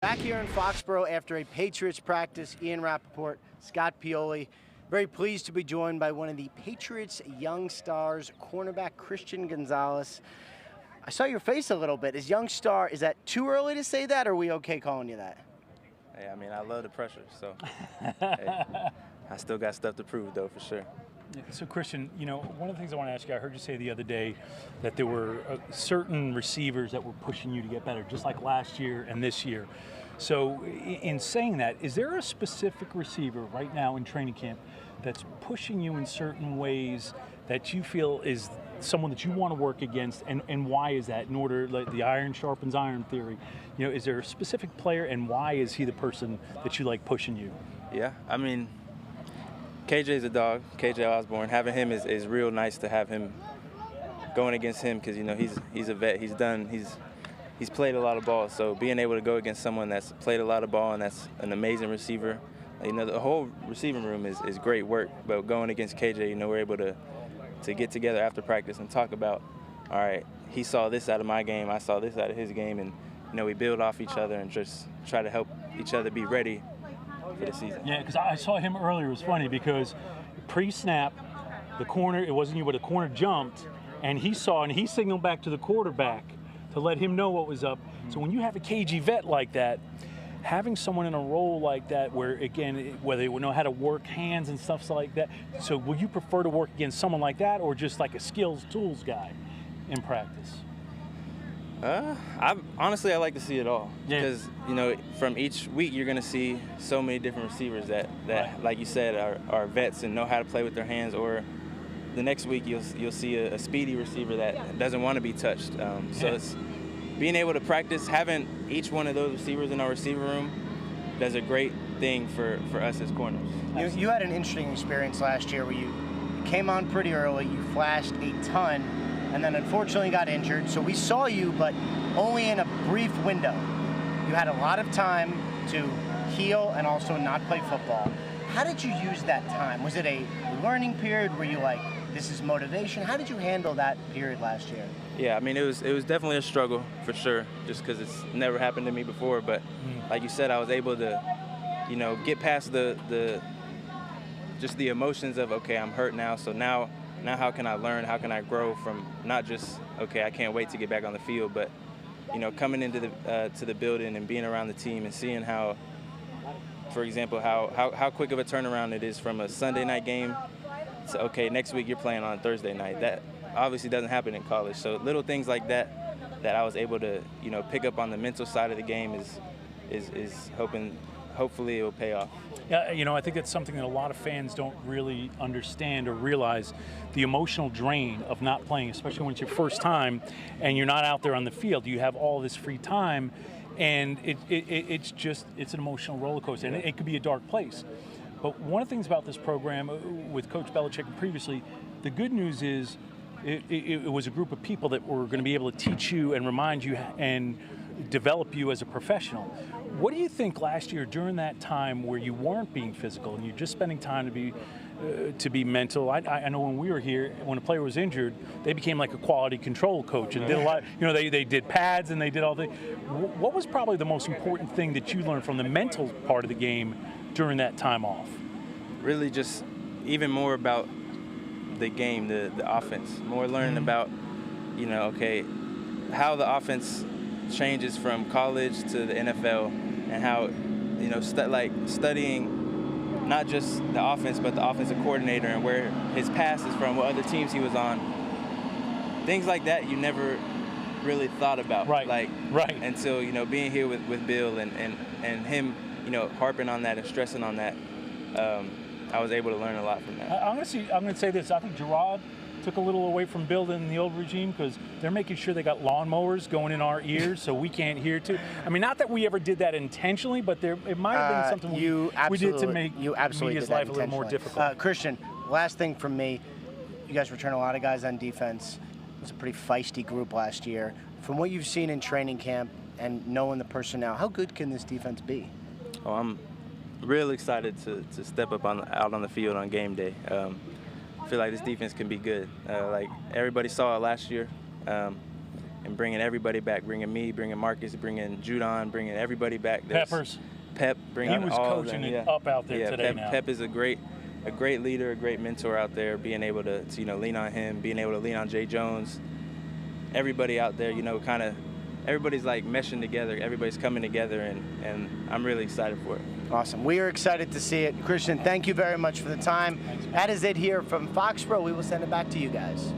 Back here in Foxborough after a Patriots practice, Ian Rappaport, Scott Pioli. Very pleased to be joined by one of the Patriots' young stars, cornerback Christian Gonzalez. I saw your face a little bit. As young star, is that too early to say that, or are we okay calling you that? Hey, I mean, I love the pressure, so hey, I still got stuff to prove, though, for sure. So, Christian, you know, one of the things I want to ask you, I heard you say the other day that there were certain receivers that were pushing you to get better, just like last year and this year. So, in saying that, is there a specific receiver right now in training camp that's pushing you in certain ways that you feel is someone that you want to work against, and why is that? In order, like the iron sharpens iron theory, you know, is there a specific player, and why is he the person that you like pushing you? Yeah, I mean, KJ's a dog, KJ Osborne. Having him is real nice to have him going against him because, you know, he's a vet. He's played a lot of ball. So being able to go against someone that's played a lot of ball and that's an amazing receiver, you know, the whole receiving room is great work. But going against KJ, you know, we're able to get together after practice and talk about, all right, he saw this out of my game, I saw this out of his game, and, you know, we build off each other and just try to help each other be ready for the season. Yeah, because I saw him earlier. It was funny because pre-snap, the corner, it wasn't you, but the corner jumped, and he saw, and he signaled back to the quarterback to let him know what was up. So when you have a KG vet like that, having someone in a role like that where, again, where they would know how to work hands and stuff like that, so would you prefer to work against someone like that or just like a skills tools guy in practice? Honestly, I like to see it all because, Yeah. you know, from each week you're going to see so many different receivers that Right. like you said, are vets and know how to play with their hands, or the next week you'll see a speedy receiver that doesn't want to be touched. So Yeah. it's being able to practice, having each one of those receivers in our receiver room does a great thing for us as corners. You had an interesting experience last year where you came on pretty early, you flashed a ton, and then unfortunately got injured. So we saw you, but only in a brief window. You had a lot of time to heal and also not play football. How did you use that time? Was it a learning period? Were you like, this is motivation? How did you handle that period last year? Yeah, I mean, it was definitely a struggle for sure, just because it's never happened to me before. But like you said, I was able to, you know, get past the emotions of, okay, I'm hurt now. So now how can I learn? How can I grow from not just, okay, I can't wait to get back on the field, but, you know, coming into to the building and being around the team and seeing how, for example, how quick of a turnaround it is from a Sunday night game to, okay, next week you're playing on Thursday night. That obviously doesn't happen in college. So little things like that I was able to, you know, pick up on the mental side of the game is hopefully it will pay off. Yeah, you know, I think that's something that a lot of fans don't really understand or realize, the emotional drain of not playing, especially when it's your first time and you're not out there on the field. You have all this free time, and it's an emotional roller coaster, and it could be a dark place. But one of the things about this program with Coach Belichick and previously, the good news is it was a group of people that were going to be able to teach you and remind you and develop you as a professional. What do you think last year during that time where you weren't being physical and you're just spending time to be mental? I know when we were here, when a player was injured, they became like a quality control coach and did a lot. You know, they did pads and they did all the. What was probably the most important thing that you learned from the mental part of the game during that time off? Really, just even more about the game, the offense. More learning about, you know, okay, how the offense changes from college to the NFL, and how, you know, studying not just the offense but the offensive coordinator and where his pass is from, what other teams he was on. Things like that you never really thought about. Right. Until, you know, being here with Bill and him, you know, harping on that and stressing on that. I was able to learn a lot from that. I'm going to say this. I think Gerard took a little away from Bill in the old regime because they're making sure they got lawnmowers going in our ears so we can't hear too. I mean, not that we ever did that intentionally, but it might have been something we did to make media's life a little more difficult. Christian, last thing from me. You guys return a lot of guys on defense. It was a pretty feisty group last year. From what you've seen in training camp and knowing the personnel, how good can this defense be? Oh, I'm real excited to step up out on the field on game day. I feel like this defense can be good. Like everybody saw it last year. and bringing everybody back, bringing me, bringing Marcus, bringing Judon, bringing everybody back. Peppers. Pep, bringing He was all coaching of them. it up out there today. Pep is a great leader, a great mentor out there. Being able to lean on him, being able to lean on Jay Jones, everybody out there, kind of everybody's like meshing together. Everybody's coming together, and I'm really excited for it. Awesome. We are excited to see it. Christian, thank you very much for the time. That is it here from Foxborough. We will send it back to you guys.